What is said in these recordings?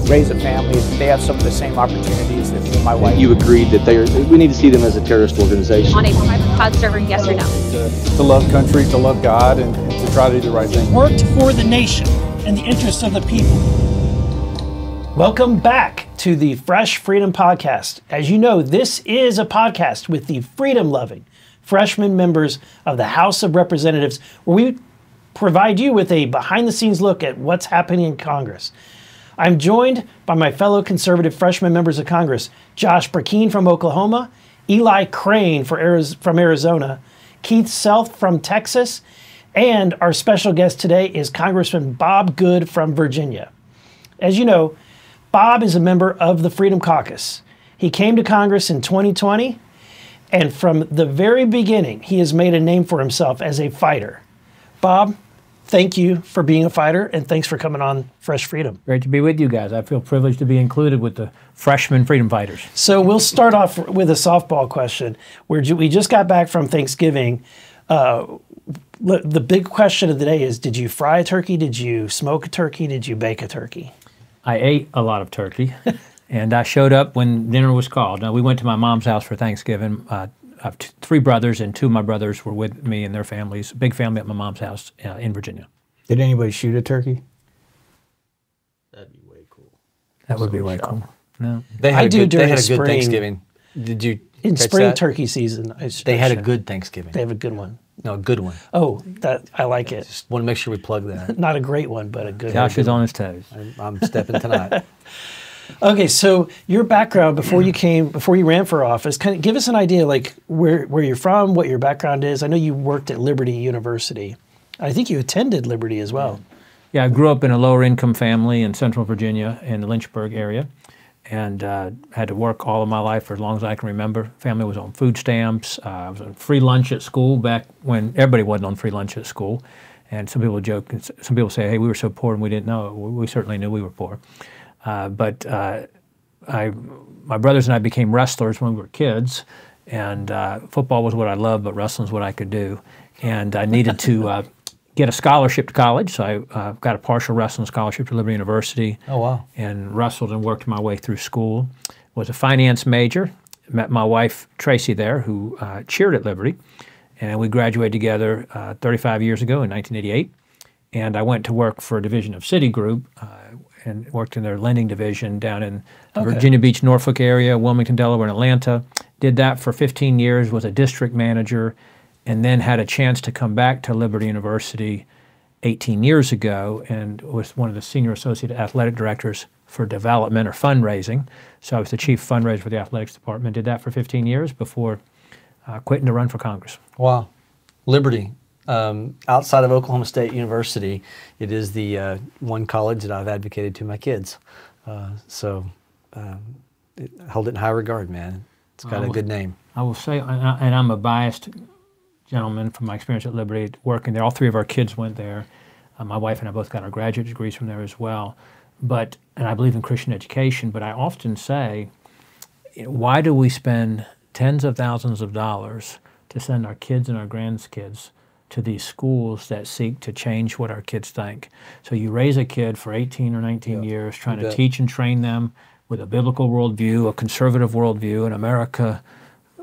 raise a family. They have some of the same opportunities that me and my wife. You agreed that we need to see them as a terrorist organization. On a private cloud server, yes or no? To love country, to love God, and to try to do the right thing. Worked for the nation and the interests of the people. Welcome back to the Fresh Freedom Podcast. As you know, this is a podcast with the freedom-loving freshman members of the House of Representatives, where we provide you with a behind-the-scenes look at what's happening in Congress. I'm joined by my fellow conservative freshman members of Congress, Josh Burkeen from Oklahoma, Eli Crane from Arizona, Keith Self from Texas, and our special guest today is Congressman Bob Good from Virginia. As you know, Bob is a member of the Freedom Caucus. He came to Congress in 2020, and from the very beginning, he has made a name for himself as a fighter. Bob, thank you for being a fighter, and thanks for coming on Fresh Freedom. Great to be with you guys. I feel privileged to be included with the freshman freedom fighters. So we'll start off with a softball question. We just got back from Thanksgiving. The big question of the day is, did you fry a turkey? Did you smoke a turkey? Did you bake a turkey? I ate a lot of turkey, and I showed up when dinner was called. Now, we went to my mom's house for Thanksgiving. I have three brothers, and two of my brothers were with me and their families. Big family at my mom's house in Virginia. Did anybody shoot a turkey? That'd be way cool. That would be way cool. No, They had during a good spring. Thanksgiving. Did you In catch spring that? turkey season. They had a good Thanksgiving. They have a good one. No, a good one. Oh, I like it. Just want to make sure we plug that. Not a great one, but a good Josh one. is on his toes. I'm stepping tonight. Okay, so your background before you ran for office, kind of give us an idea, like where you're from, what your background is. I know you worked at Liberty University. I think you attended Liberty as well. Yeah, I grew up in a lower income family in Central Virginia in the Lynchburg area, and had to work all of my life for as long as I can remember. Family was on food stamps. I was on free lunch at school back when everybody wasn't on free lunch at school. And some people joke, and some people say, hey, we were so poor and we didn't know. We certainly knew we were poor. But my brothers and I became wrestlers when we were kids, and football was what I loved, but wrestling was what I could do. And I needed to get a scholarship to college, so I got a partial wrestling scholarship to Liberty University. Oh, wow. And wrestled and worked my way through school. Was a finance major. Met my wife, Tracy, there, who cheered at Liberty. And we graduated together 35 years ago in 1988. And I went to work for a division of Citigroup, and worked in their lending division down in the Virginia Beach, Norfolk area, Wilmington, Delaware, and Atlanta. Did that for 15 years, was a district manager, and then had a chance to come back to Liberty University 18 years ago and was one of the senior associate athletic directors for development or fundraising. So I was the chief fundraiser for the athletics department. Did that for 15 years before quitting to run for Congress. Wow. Liberty. Outside of Oklahoma State University, it is the one college that I've advocated to my kids. So hold it in high regard, man. It's got a good name. I will say, and I'm a biased gentleman from my experience at Liberty working there. All three of our kids went there. My wife and I both got our graduate degrees from there as well. And I believe in Christian education, but I often say, why do we spend tens of thousands of dollars to send our kids and our grandkids to these schools that seek to change what our kids think? So you raise a kid for 18 or 19 years trying to teach and train them with a biblical worldview, a conservative worldview, an America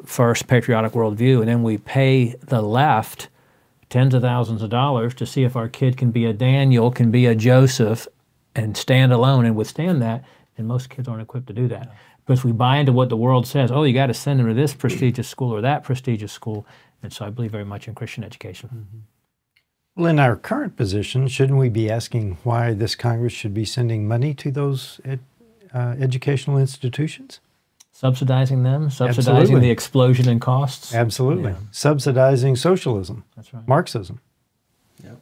first patriotic worldview, and then we pay the left tens of thousands of dollars to see if our kid can be a Daniel, can be a Joseph, and stand alone and withstand that, and most kids aren't equipped to do that. Because we buy into what the world says, oh, you got to send them to this prestigious school or that prestigious school. And so I believe very much in Christian education. Mm-hmm. Well, in our current position, shouldn't we be asking why this Congress should be sending money to those educational institutions? Subsidizing them, subsidizing Absolutely. the explosion in costs. Absolutely. Yeah. Subsidizing socialism. That's right. Marxism. Yep.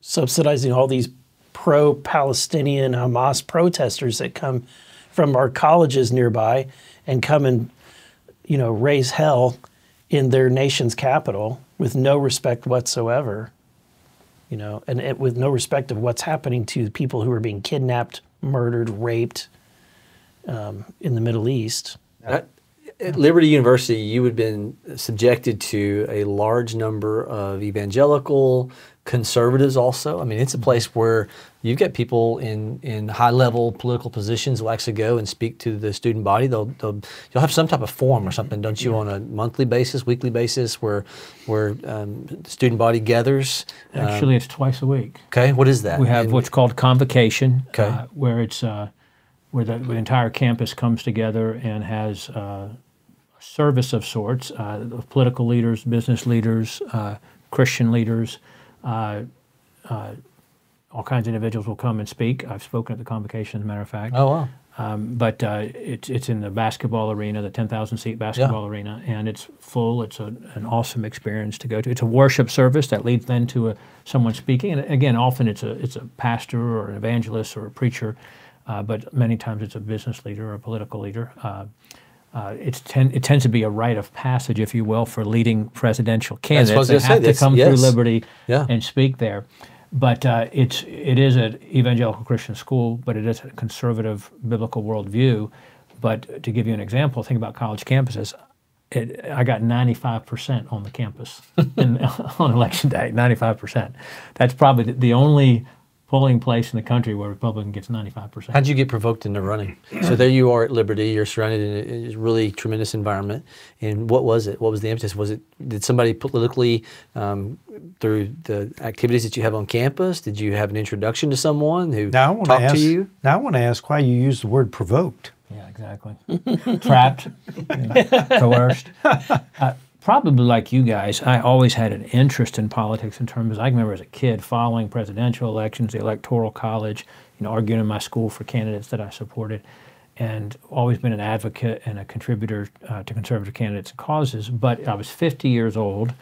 Subsidizing all these pro-Palestinian Hamas protesters that come from our colleges nearby and come and, raise hell in their nation's capital with no respect whatsoever, and with no respect of what's happening to people who are being kidnapped, murdered, raped in the Middle East. at Liberty University, you had been subjected to a large number of evangelical conservatives also. I mean, it's a place where you've got people in high-level political positions will actually go and speak to the student body. You'll have some type of forum or something, don't you, on a monthly basis, weekly basis, where the student body gathers? Actually, it's twice a week. Okay, what is that? We have what's called convocation, Okay. where it's where the entire campus comes together and has a service of sorts, of political leaders, business leaders, Christian leaders, all kinds of individuals will come and speak. I've spoken at the convocation, as a matter of fact. Oh, wow. But it's in the basketball arena, the 10,000-seat basketball arena, and it's full. It's an awesome experience to go to. It's a worship service that leads then to someone speaking. And again, often it's a pastor or an evangelist or a preacher, but many times it's a business leader or a political leader. It tends to be a rite of passage, if you will, for leading presidential candidates. They have to come through Liberty and speak there. But it is an evangelical Christian school, but it is a conservative biblical worldview. But to give you an example, think about college campuses. I got 95% on the campus on election day, 95%. That's probably the only polling place in the country where a Republican gets 95%. How did you get provoked into running? So there you are at Liberty. You're surrounded in a really tremendous environment. And what was it? What was the impetus? Did somebody politically, through the activities that you have on campus, did you have an introduction to someone who talked to you? Now I want to ask why you used the word provoked. Yeah, exactly. Trapped, coerced. Probably like you guys, I always had an interest in politics in terms of, I remember as a kid following presidential elections, the Electoral College, arguing in my school for candidates that I supported, and always been an advocate and a contributor to conservative candidates and causes. But I was 50 years old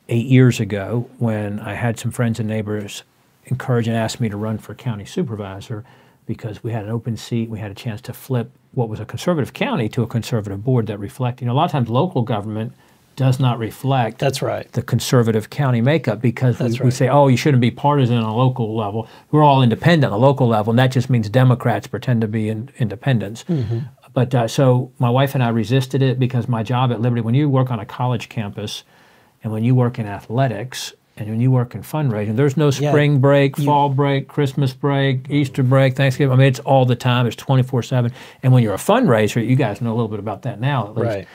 8 years ago when I had some friends and neighbors encourage and ask me to run for county supervisor because we had an open seat. We had a chance to flip what was a conservative county to a conservative board that reflected. A lot of times local government does not reflect the conservative county makeup because we say, oh, you shouldn't be partisan on a local level. We're all independent on a local level, and that just means Democrats pretend to be independents. Mm-hmm. But so my wife and I resisted it because my job at Liberty, when you work on a college campus and when you work in athletics and when you work in fundraising, there's no spring break, fall break, Christmas break, Easter break, Thanksgiving. I mean, it's all the time. It's 24/7. And when you're a fundraiser, you guys know a little bit about that now at least. Right.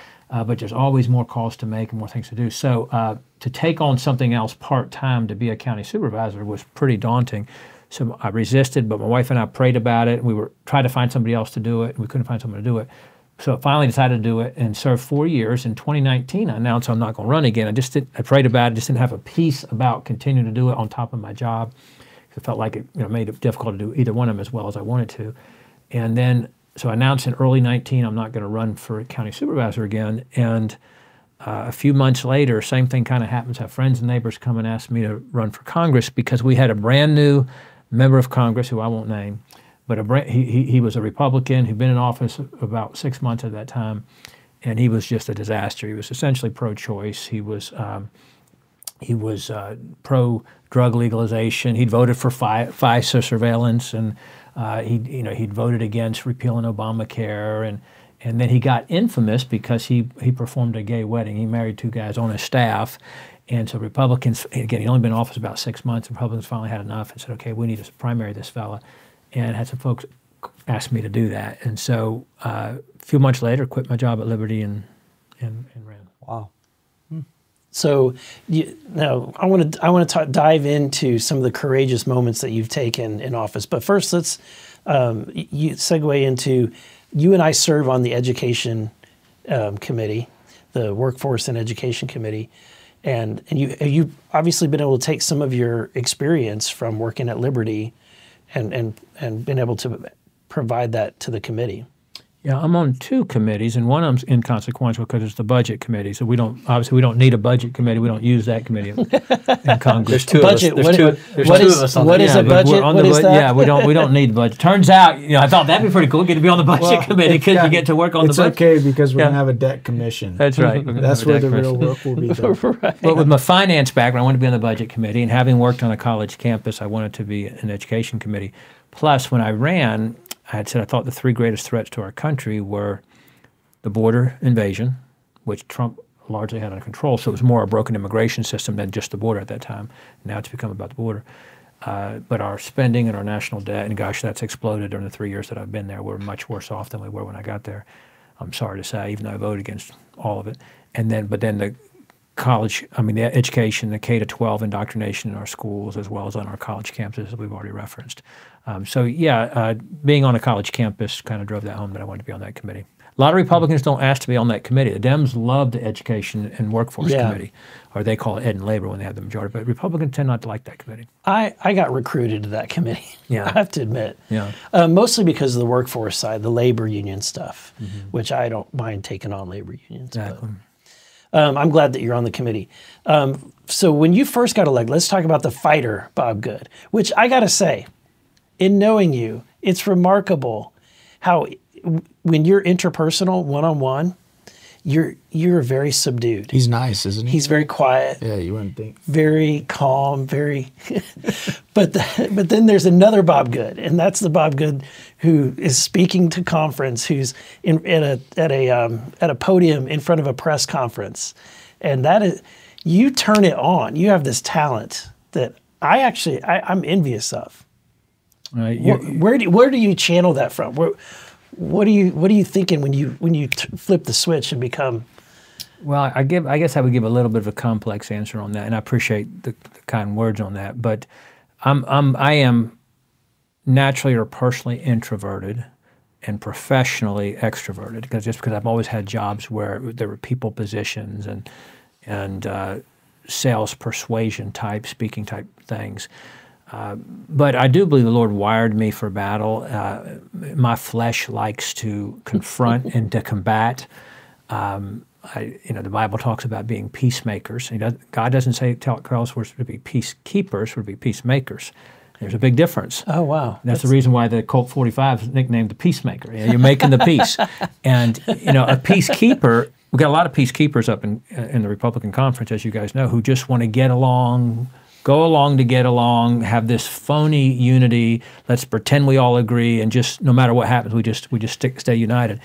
But there's always more calls to make and more things to do. So to take on something else part-time to be a county supervisor was pretty daunting. So I resisted, but my wife and I prayed about it. We were trying to find somebody else to do it, and we couldn't find someone to do it. So I finally decided to do it and served 4 years. In 2019, I announced I'm not going to run again. I prayed about it, just didn't have a peace about continuing to do it on top of my job. It felt like it made it difficult to do either one of them as well as I wanted to. And then so I announced in early 19 I'm not going to run for county supervisor again. And a few months later, same thing kind of happens. I have friends and neighbors come and ask me to run for Congress because we had a brand new member of Congress, who I won't name, but he was a Republican who'd been in office about 6 months at that time, and he was just a disaster. He was essentially pro-choice. He was pro-drug legalization. He'd voted for FISA surveillance, and he'd voted against repealing Obamacare, and then he got infamous because he performed a gay wedding. He married two guys on his staff, and so Republicans, again, he'd only been in office about 6 months, and Republicans finally had enough and said, okay, we need to primary this fella, and had some folks ask me to do that. And so a few months later, quit my job at Liberty and ran. Wow. So now I want to dive into some of the courageous moments that you've taken in office. But first, let's you segue into, you and I serve on the education committee, the workforce and education committee, and you've obviously been able to take some of your experience from working at Liberty and been able to provide that to the committee. Yeah, I'm on two committees, and one of them's inconsequential because it's the budget committee. So we don't need a budget committee. We don't use that committee in Congress. There's two budget. of us. There's two of us on what that. is a budget? What is that? Yeah, we don't need budget. Turns out, I thought that'd be pretty cool. Get to be on the budget committee because you get to work on the budget. It's okay because we're going to have a debt commission. That's right. That's where the real work will be done. Right. But with my finance background, I wanted to be on the budget committee, and having worked on a college campus, I wanted to be in the education committee. Plus, when I ran, I had said I thought the three greatest threats to our country were the border invasion, which Trump largely had under control. So it was more a broken immigration system than just the border at that time. Now it's become about the border. But our spending and our national debt, and gosh, that's exploded during the 3 years that I've been there. We're much worse off than we were when I got there. I'm sorry to say, even though I voted against all of it. But then the college, the education, the K-12 indoctrination in our schools, as well as on our college campuses that we've already referenced. Being on a college campus kind of drove that home that I wanted to be on that committee. A lot of Republicans don't ask to be on that committee. The Dems love the Education and Workforce Committee, or they call it Ed and Labor when they have the majority, but Republicans tend not to like that committee. I got recruited to that committee, Yeah. I have to admit. Yeah. Mostly because of the workforce side, the labor union stuff, which I don't mind taking on labor unions. Exactly. But, I'm glad that you're on the committee. So when you first got elected, let's talk about the fighter, Bob Good, which I got to say, in knowing you, it's remarkable how when you're interpersonal, one-on-one, you're very subdued. He's nice, isn't he? He's very quiet. Yeah, you wouldn't think. Very calm, very. but then there's another Bob Good, and that's the Bob Good who is speaking to conference, who's at a podium in front of a press conference, and that is, you turn it on. You have this talent that I'm envious of. Where do you channel that from? What are you thinking when you flip the switch and become? Well, I guess I would give a little bit of a complex answer on that, and I appreciate the kind words on that. But I am naturally or personally introverted, and professionally extroverted, because I've always had jobs where there were people positions and sales persuasion type, speaking type things. But I do believe the Lord wired me for battle. My flesh likes to confront and to combat. The Bible talks about being peacemakers. God doesn't tell us we're to be peacekeepers, we're to be peacemakers. There's a big difference. Oh, wow. That's the reason why the Colt 45 is nicknamed the Peacemaker. You're making the peace. And, a peacekeeper, we've got a lot of peacekeepers up in the Republican conference, as you guys know, who just want to get along, go along to get along, have this phony unity. Let's pretend we all agree, and just no matter what happens, we just stay united.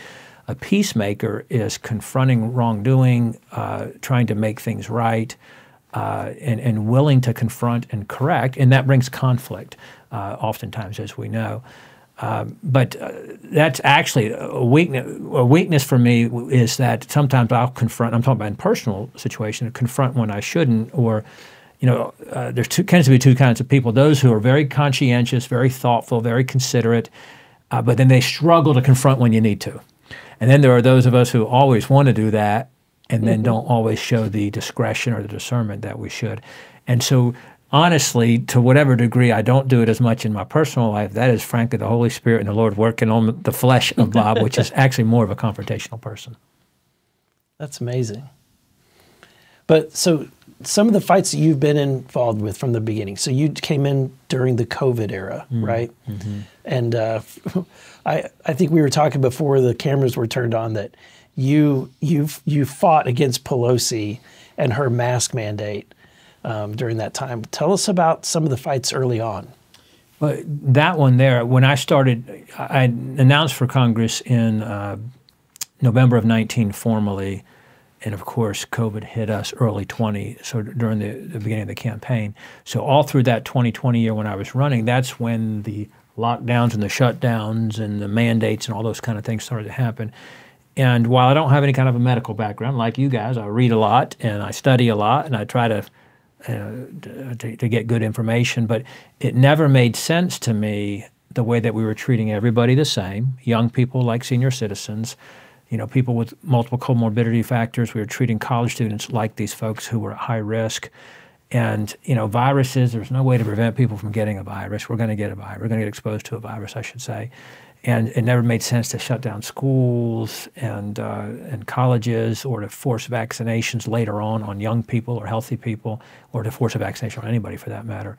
A peacemaker is confronting wrongdoing, trying to make things right, and willing to confront and correct, and that brings conflict, oftentimes, as we know. But that's actually a weakness. A weakness for me is that sometimes I'll confront. I'm talking about in personal situation, confront when I shouldn't, or there tends to be two kinds of people: those who are very conscientious, very thoughtful, very considerate, but then they struggle to confront when you need to. And then there are those of us who always want to do that and then don't always show the discretion or the discernment that we should. And so, honestly, to whatever degree I don't do it as much in my personal life, that is frankly the Holy Spirit and the Lord working on the flesh of Bob, which is actually more of a confrontational person. That's amazing. But so some of the fights that you've been involved with from the beginning. So you came in during the COVID era, right? Mm-hmm. And I think we were talking before the cameras were turned on that you fought against Pelosi and her mask mandate during that time. Tell us about some of the fights early on. Well, that one there, when I started, I announced for Congress in November of 19 formally. And of course, COVID hit us early 20, so during the beginning of the campaign. So all through that 2020 year when I was running, that's when the lockdowns and the shutdowns and the mandates and all those kind of things started to happen. And while I don't have any kind of a medical background like you guys, I read a lot and I study a lot and I try to get good information, but it never made sense to me the way that we were treating everybody the same, young people like senior citizens, people with multiple comorbidity factors. We were treating college students like these folks who were at high risk. And, viruses, there's no way to prevent people from getting a virus. We're going to get a virus. We're going to get exposed to a virus, I should say. And it never made sense to shut down schools and colleges, or to force vaccinations later on young people or healthy people, or to force a vaccination on anybody for that matter.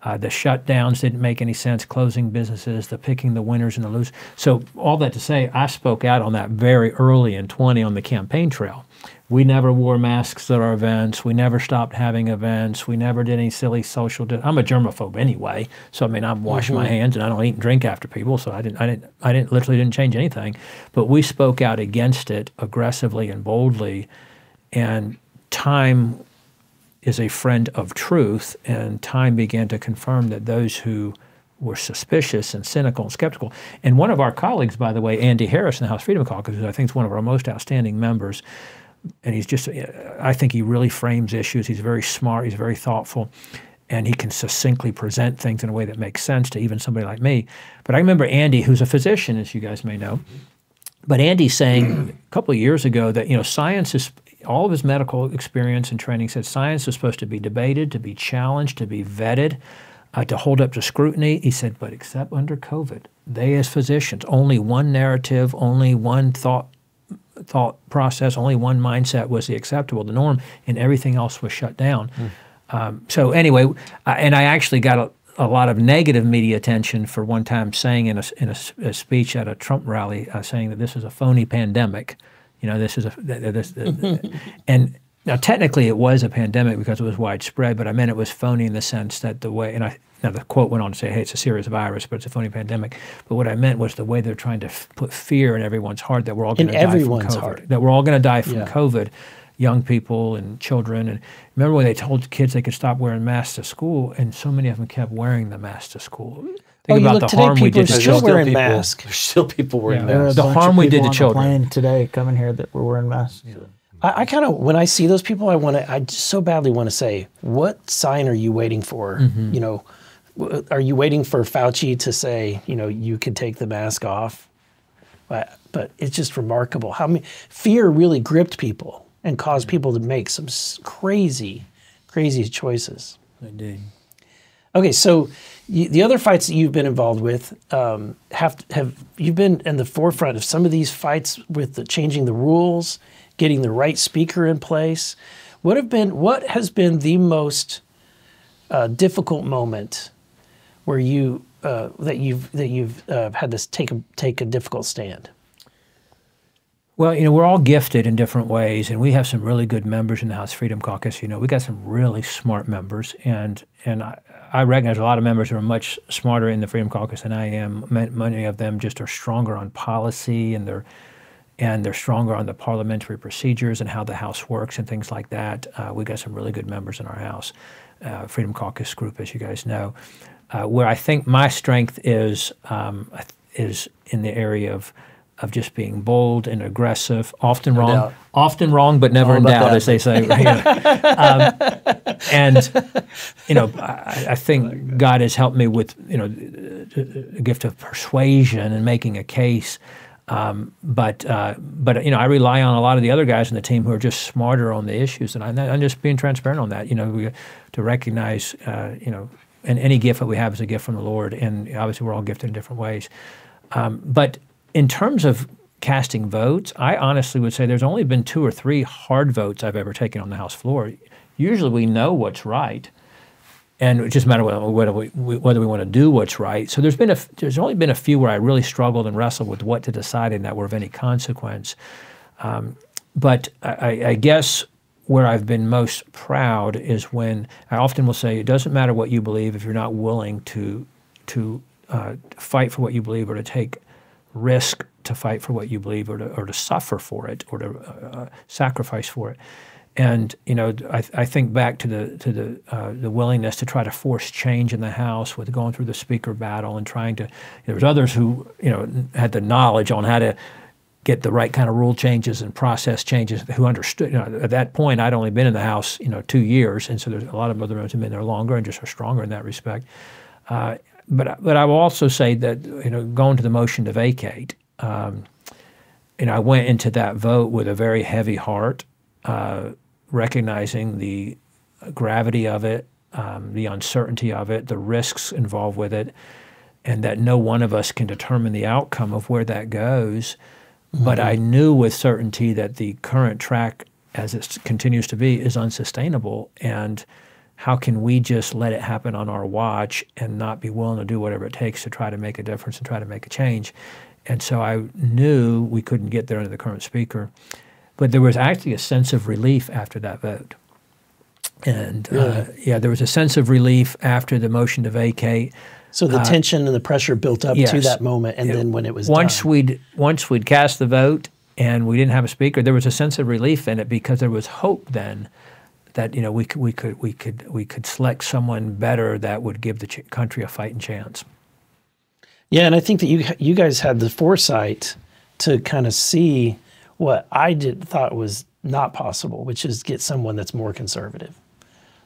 The shutdowns didn't make any sense, closing businesses, the picking the winners and the losers. So all that to say, I spoke out on that very early in 20 on the campaign trail. We never wore masks at our events. We never stopped having events. We never did any silly social. I'm a germaphobe anyway, so I mean, I wash my hands and I don't eat and drink after people. So I literally didn't change anything. But we spoke out against it aggressively and boldly, and time is a friend of truth, and time began to confirm that those who were suspicious and cynical and skeptical, and one of our colleagues, by the way, Andy Harris in the House Freedom Caucus, who I think is one of our most outstanding members, and he's just, I think he really frames issues. He's very smart, he's very thoughtful, and he can succinctly present things in a way that makes sense to even somebody like me. But I remember Andy, who's a physician, as you guys may know, but Andy saying a couple of years ago that, science is, all of his medical experience and training said science is supposed to be debated, to be challenged, to be vetted, to hold up to scrutiny. He said, but except under COVID, they as physicians, only one narrative, only one thought process, only one mindset was the acceptable, the norm, and everything else was shut down. So anyway, and I actually got a lot of negative media attention for one time saying in a speech at a Trump rally, saying that this is a phony pandemic. This is and now technically it was a pandemic because it was widespread, but I meant it was phony in the sense that the way, now the quote went on to say, hey, it's a serious virus, but it's a phony pandemic. But what I meant was the way they're trying to put fear in everyone's heart that we're all going to die from COVID. That we're all going to die from COVID, young people and children. And remember when they told kids they could stop wearing masks to school, and so many of them kept wearing the mask to school. Think about the harm we did to children. Wearing masks. There's still people wearing masks. The harm we did to children. Plane today coming here that were wearing masks. Yeah. I kind of, when I see those people, I just so badly want to say, what sign are you waiting for? Are you waiting for Fauci to say, you could take the mask off? But it's just remarkable how fear really gripped people and caused people to make some crazy, crazy choices. Indeed. Okay, so the other fights that you've been involved with, have you been in the forefront of some of these fights with changing the rules, getting the right speaker in place? What has been the most difficult moment where that you've had to take a difficult stand? Well, we're all gifted in different ways, and we have some really good members in the House Freedom Caucus. We got some really smart members, and I recognize a lot of members who are much smarter in the Freedom Caucus than I am. Many of them just are stronger on policy, and they're stronger on the parliamentary procedures and how the House works and things like that. We got some really good members in our House, Freedom Caucus group, as you guys know. Where I think my strength is in the area of just being bold and aggressive, often wrong, but never in doubt, as they say. I think God has helped me with the gift of persuasion and making a case. But I rely on a lot of the other guys in the team who are just smarter on the issues, and I'm just being transparent on that. To recognize, and any gift that we have is a gift from the Lord, and obviously we're all gifted in different ways. But in terms of casting votes, I honestly would say there's only been 2 or 3 hard votes I've ever taken on the House floor. Usually we know what's right, and it just matters whether we want to do what's right. So there's only been a few where I really struggled and wrestled with what to decide and that were of any consequence. But I guess where I've been most proud is when I often will say, it doesn't matter what you believe if you're not willing to fight for what you believe, or to take risk to fight for what you believe, or to suffer for it, or to sacrifice for it. And I think back to the willingness to try to force change in the House with going through the speaker battle and trying to. There was others who had the knowledge on how to get the right kind of rule changes and process changes, who understood. At that point, I'd only been in the House 2 years, and so there's a lot of other members who've been there longer and just are stronger in that respect. But I will also say that going to the motion to vacate, I went into that vote with a very heavy heart, recognizing the gravity of it, the uncertainty of it, the risks involved with it, and that no one of us can determine the outcome of where that goes. Mm-hmm. But I knew with certainty that the current track, as it continues to be, is unsustainable, and how can we just let it happen on our watch and not be willing to do whatever it takes to try to make a difference and try to make a change? And so I knew we couldn't get there under the current speaker. But there was actually a sense of relief after that vote. And there was a sense of relief after the motion to vacate. So the tension and the pressure built up to that moment, and then when it was once done. Once we'd cast the vote and we didn't have a speaker, there was a sense of relief in it because there was hope then that we could select someone better that would give the country a fighting chance. Yeah, and I think that you guys had the foresight to kind of see what I thought was not possible, which is get someone that's more conservative,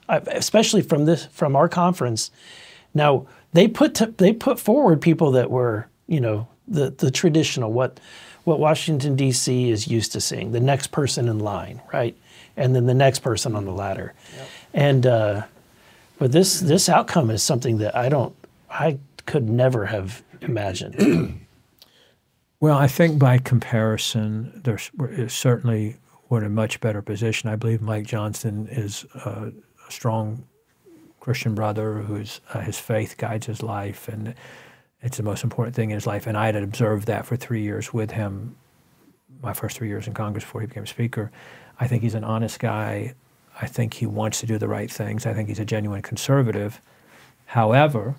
especially from our conference. Now they put forward people that were the traditional what Washington D.C. is used to seeing, the next person in line, right, and then the next person on the ladder, and but this outcome is something that I could never have imagined. Well, I think by comparison, there's certainly we're in a much better position. I believe Mike Johnson is a strong Christian brother whose his faith guides his life, and it's the most important thing in his life. And I had observed that for 3 years with him, my first 3 years in Congress before he became Speaker. I think he's an honest guy. I think he wants to do the right things. I think he's a genuine conservative. However,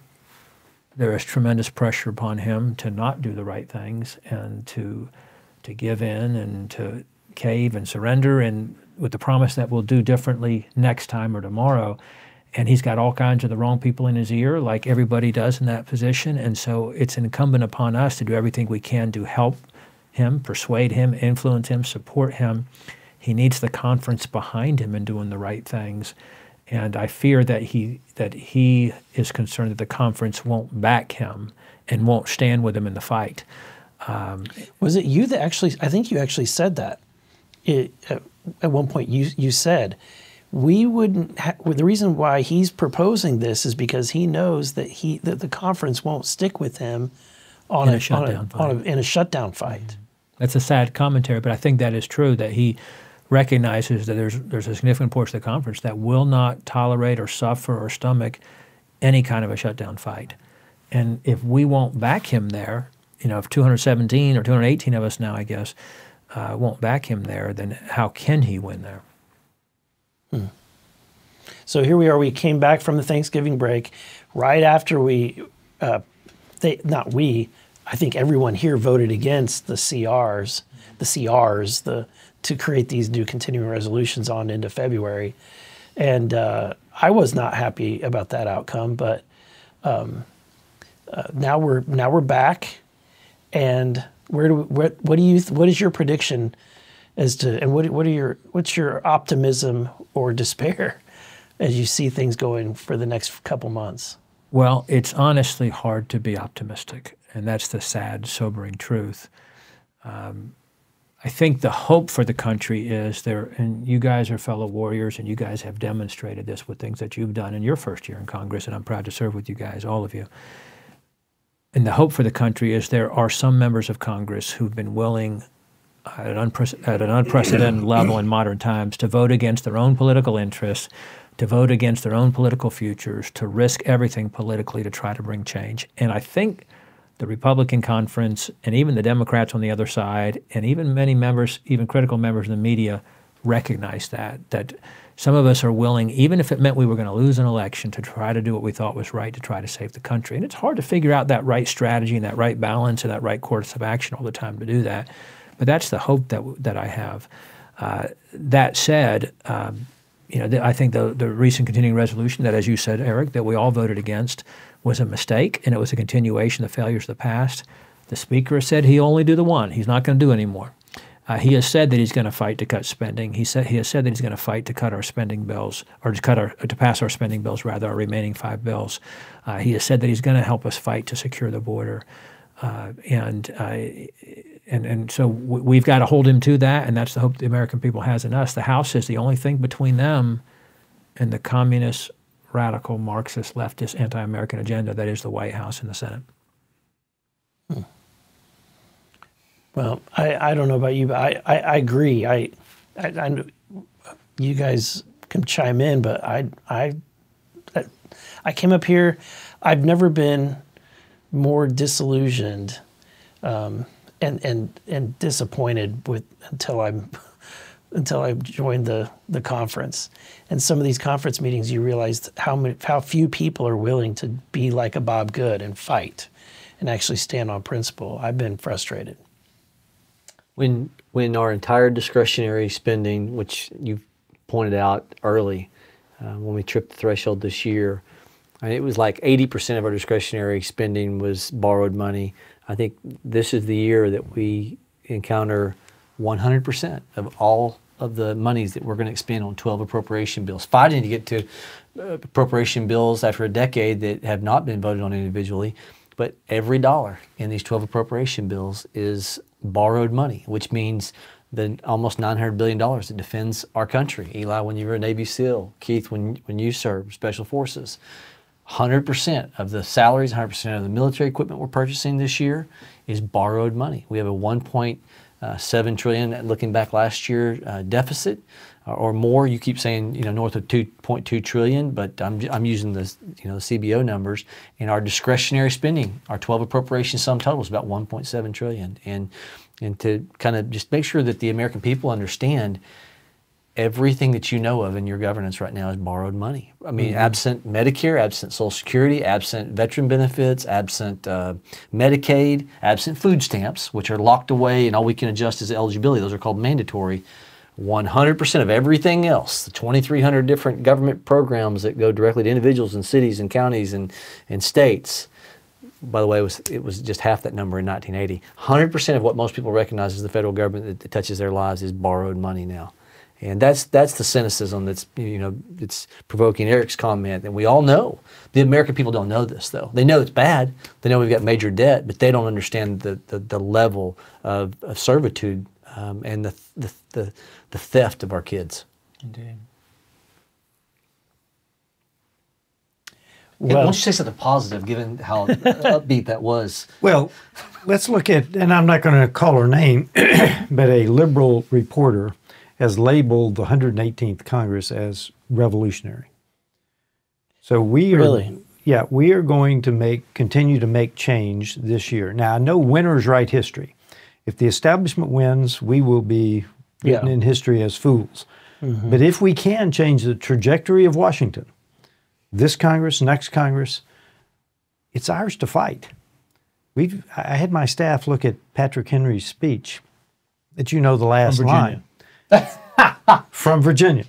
there is tremendous pressure upon him to not do the right things and to give in and to cave and surrender, and with the promise that we'll do differently next time or tomorrow. And he's got all kinds of the wrong people in his ear, like everybody does in that position. And so it's incumbent upon us to do everything we can to help him, persuade him, influence him, support him. He needs the conference behind him in doing the right things. And I fear that he is concerned that the conference won't back him and won't stand with him in the fight. Was it you that actually? I think you actually said that. At one point, you said we wouldn't. The reason why he's proposing this is because he knows that the conference won't stick with him in a shutdown fight. That's a sad commentary, but I think that is true. That he recognizes that there's a significant portion of the conference that will not tolerate or suffer or stomach any kind of a shutdown fight. And if we won't back him there, if 217 or 218 of us now, I guess, won't back him there, then how can he win there? So here we are. We came back from the Thanksgiving break right after I think everyone here voted against the CRs, to create these new continuing resolutions on into February. And I was not happy about that outcome, but now we're back. And what is your prediction as to, and what's your optimism or despair as you see things going for the next couple months? Well, it's honestly hard to be optimistic, and that's the sad, sobering truth. I think the hope for the country is there, and you guys are fellow warriors, and you guys have demonstrated this with things that you've done in your first year in Congress, and I'm proud to serve with you guys, all of you. And the hope for the country is there are some members of Congress who've been willing at an unprecedented level in modern times to vote against their own political interests, to vote against their own political futures, to risk everything politically to try to bring change. And I think the Republican conference and even the Democrats on the other side and even many members, even critical members of the media recognize that some of us are willing, even if it meant we were going to lose an election, to try to do what we thought was right to try to save the country. And it's hard to figure out that right strategy and that right balance and that right course of action all the time to do that. But that's the hope that I have. That said, I think the recent continuing resolution that, as you said, Eric, that we all voted against was a mistake, and it was a continuation of the failures of the past. The Speaker has said he'll only do the one. He's not going to do any more. He has said that he's going to fight to cut spending. He has said that he's going to fight to cut our spending bills, or to pass our spending bills, rather, our remaining 5 bills. He has said that he's going to help us fight to secure the border. And so we've got to hold him to that, and that's the hope the American people has in us. The House is the only thing between them and the communist, radical, Marxist, leftist, anti-American agenda that is the White House and the Senate. Well, I don't know about you, but I agree. I you guys can chime in, but I I came up here. I've never been more disillusioned and disappointed with until I joined the conference. And some of these conference meetings, you realize how few people are willing to be like a Bob Good and fight and actually stand on principle. I've been frustrated. When our entire discretionary spending, which you pointed out early, when we tripped the threshold this year, it was like 80% of our discretionary spending was borrowed money. I think this is the year that we encounter 100% of all of the monies that we're going to expend on 12 appropriation bills. Fighting to get to appropriation bills after a decade that have not been voted on individually, but every dollar in these 12 appropriation bills is borrowed money, which means the almost $900 billion that defends our country. Eli, when you were a Navy SEAL, Keith, when you served Special Forces, 100% of the salaries, 100% of the military equipment we're purchasing this year is borrowed money. We have a 1.7 trillion, looking back last year, deficit or more. You keep saying north of 2.2 trillion, but I'm using the the CBO numbers. And our discretionary spending, our 12 appropriation sum total is about 1.7 trillion. And to kind of just make sure that the American people understand, everything that you know of in your governance right now is borrowed money. I mean, absent Medicare, absent Social Security, absent veteran benefits, absent Medicaid, absent food stamps, which are locked away and all we can adjust is eligibility. Those are called mandatory. 100% of everything else, the 2,300 different government programs that go directly to individuals and cities and counties and states. By the way, it was just half that number in 1980. 100% of what most people recognize as the federal government that touches their lives is borrowed money now. And that's the cynicism that's it's provoking Eric's comment. And we all know the American people don't know this though. They know it's bad. They know we've got major debt, but they don't understand the level of servitude and the theft of our kids. Indeed. Well, why don't you say something positive, given how upbeat that was? Well, let's look at, and I'm not going to call her name, but a liberal reporter has labeled the 118th Congress as revolutionary. So we are going to continue to make change this year. Now, I know winners write history. If the establishment wins, we will be written in history as fools. Mm-hmm. But if we can change the trajectory of Washington, this Congress, next Congress, it's ours to fight. I had my staff look at Patrick Henry's speech, that the last line. From Virginia.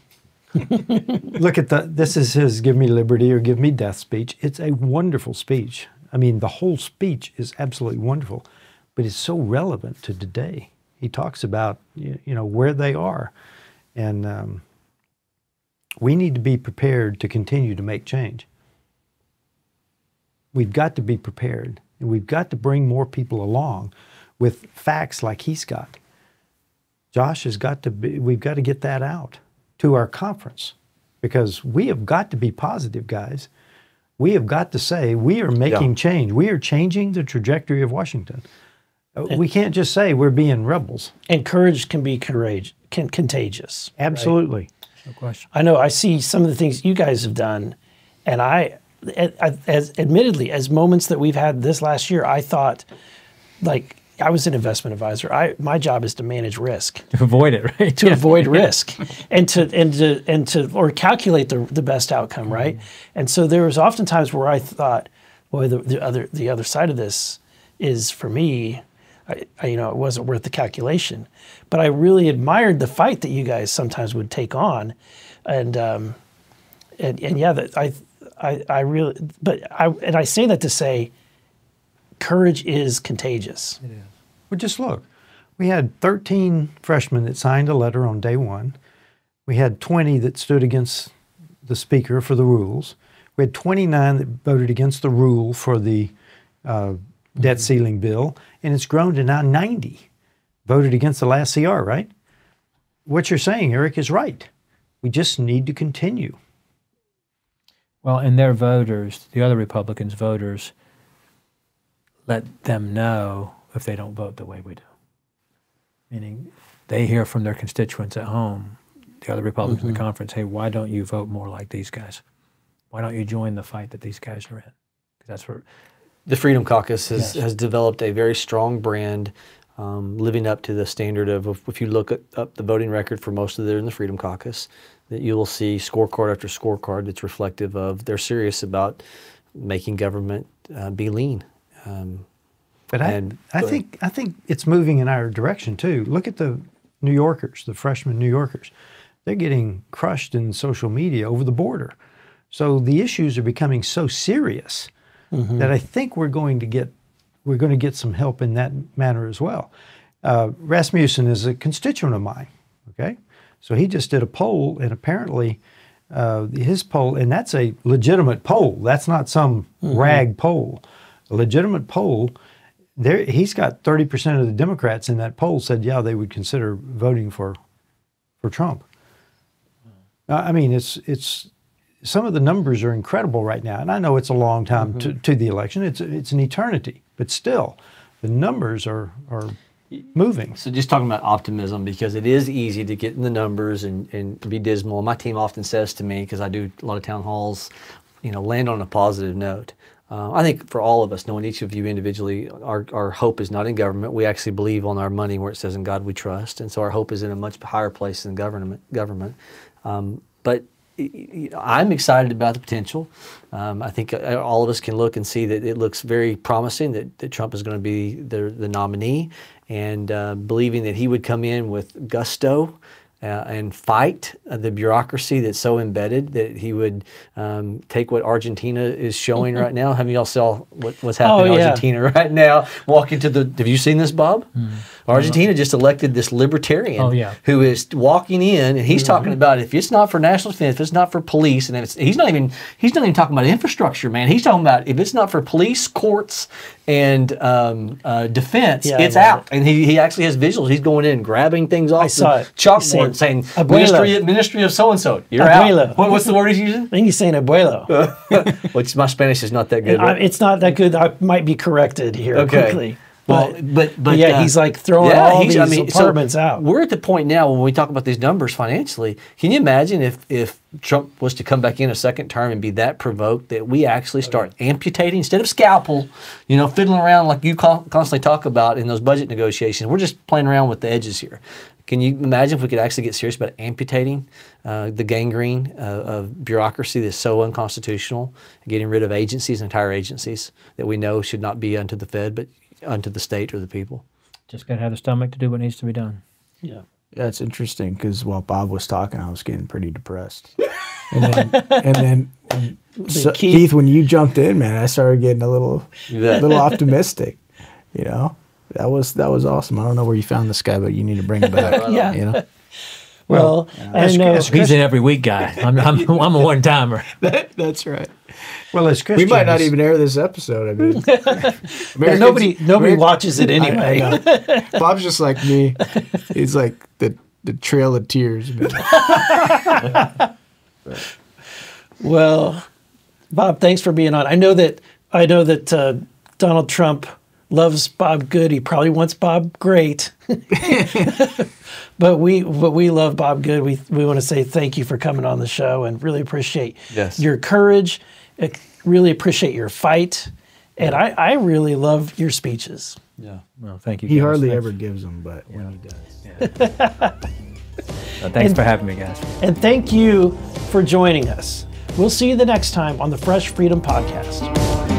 Look at this is his "Give me liberty or give me death" speech. It's a wonderful speech. I mean, the whole speech is absolutely wonderful, but it's so relevant to today. He talks about where they are, and we need to be prepared to continue to make change. We've got to be prepared, and we've got to bring more people along with facts like he's got. Josh has got to be, we've got to get that out to our conference, because we have got to be positive, guys. We have got to say we are making change. We are changing the trajectory of Washington. We can't just say we're being rebels. And courage can be contagious. Absolutely. Right? No question. I know. I see some of the things you guys have done, and admittedly, as moments that we've had this last year, I thought, like, I was an investment advisor. My job is to manage risk, To avoid it, right? to avoid risk, and to calculate the best outcome, right? And so there was oftentimes where I thought, boy, the other side of this is for me. It wasn't worth the calculation, but I really admired the fight that you guys sometimes would take on, and I say that to say, courage is contagious. It is. Well, just look. We had 13 freshmen that signed a letter on day one. We had 20 that stood against the speaker for the rules. We had 29 that voted against the rule for the debt ceiling bill, and it's grown to now 90 voted against the last CR, right? What you're saying, Eric, is right. We just need to continue. Well, and their voters, the other Republicans' voters, let them know if they don't vote the way we do. Meaning they hear from their constituents at home, the other Republicans in the conference, hey, why don't you vote more like these guys? Why don't you join the fight that these guys are in? 'Cause that's where The Freedom Caucus has, Yes. has developed a very strong brand, living up to the standard of, if you look up the voting record for most of them in the Freedom Caucus, that you will see scorecard after scorecard that's reflective of they're serious about making government be lean. But I think it's moving in our direction too. Look at the New Yorkers, the freshman New Yorkers. They're getting crushed in social media over the border. So the issues are becoming so serious that I think we're going to get some help in that manner as well. Rasmussen is a constituent of mine. Okay, so he just did a poll, and apparently his poll, and that's a legitimate poll. That's not some rag poll. A legitimate poll. There, he's got 30% of the Democrats in that poll said, yeah, they would consider voting for Trump. I mean, it's some of the numbers are incredible right now, and I know it's a long time to the election. It's an eternity, but still, the numbers are moving. So just talking about optimism, because it is easy to get in the numbers and be dismal. My team often says to me, because I do a lot of town halls, land on a positive note. I think for all of us, knowing each of you individually, our hope is not in government. We actually believe on our money where it says in God we trust. And so our hope is in a much higher place than government. But I'm excited about the potential. I think all of us can look and see that it looks very promising that Trump is going to be the nominee, and believing that he would come in with gusto and fight the bureaucracy that's so embedded, that he would take what Argentina is showing right now. Have you all saw what's happening in Argentina right now? Walk into have you seen this, Bob? Argentina just elected this libertarian who is walking in, and he's talking about if it's not for national defense, if it's not for police, and then he's not even talking about infrastructure, man. He's talking about if it's not for police, courts, and defense, it's out. And he actually has visuals. He's going in and grabbing things off the chalkboard, saying ministry of so and so. You're out. What's the word he's using? I think he's saying abuelo. Which my Spanish is not that good. It's not that good. I might be corrected here quickly. Well, but yeah, he's like throwing all these apartments out. We're at the point now when we talk about these numbers financially. Can you imagine if Trump was to come back in a second term and be that provoked that we actually start amputating instead of scalpel, fiddling around like you constantly talk about in those budget negotiations? We're just playing around with the edges here. Can you imagine if we could actually get serious about amputating the gangrene of bureaucracy that's so unconstitutional, getting rid of agencies, entire agencies that we know should not be unto the Fed, but unto the state or the people? Just got to have the stomach to do what needs to be done. Yeah, it's interesting because while Bob was talking, I was getting pretty depressed. and then Keith, when you jumped in, man, I started getting a little optimistic. That was awesome. I don't know where you found this guy, but you need to bring him back. Well, I know he's an every week guy. I'm a one timer. That's right. Well, as Christians, we might not even air this episode. I mean, nobody watches it anyway. Bob's just like me. He's like the Trail of Tears. Well, Bob, thanks for being on. I know that Donald Trump loves Bob Good. He probably wants Bob great. But we love Bob Good. We want to say thank you for coming on the show and really appreciate your courage. Really appreciate your fight. And I really love your speeches. Yeah. Well, thank you. He hardly ever gives them, but when he does. Yeah. Thanks for having me, guys. And thank you for joining us. We'll see you the next time on the Fresh Freedom Podcast.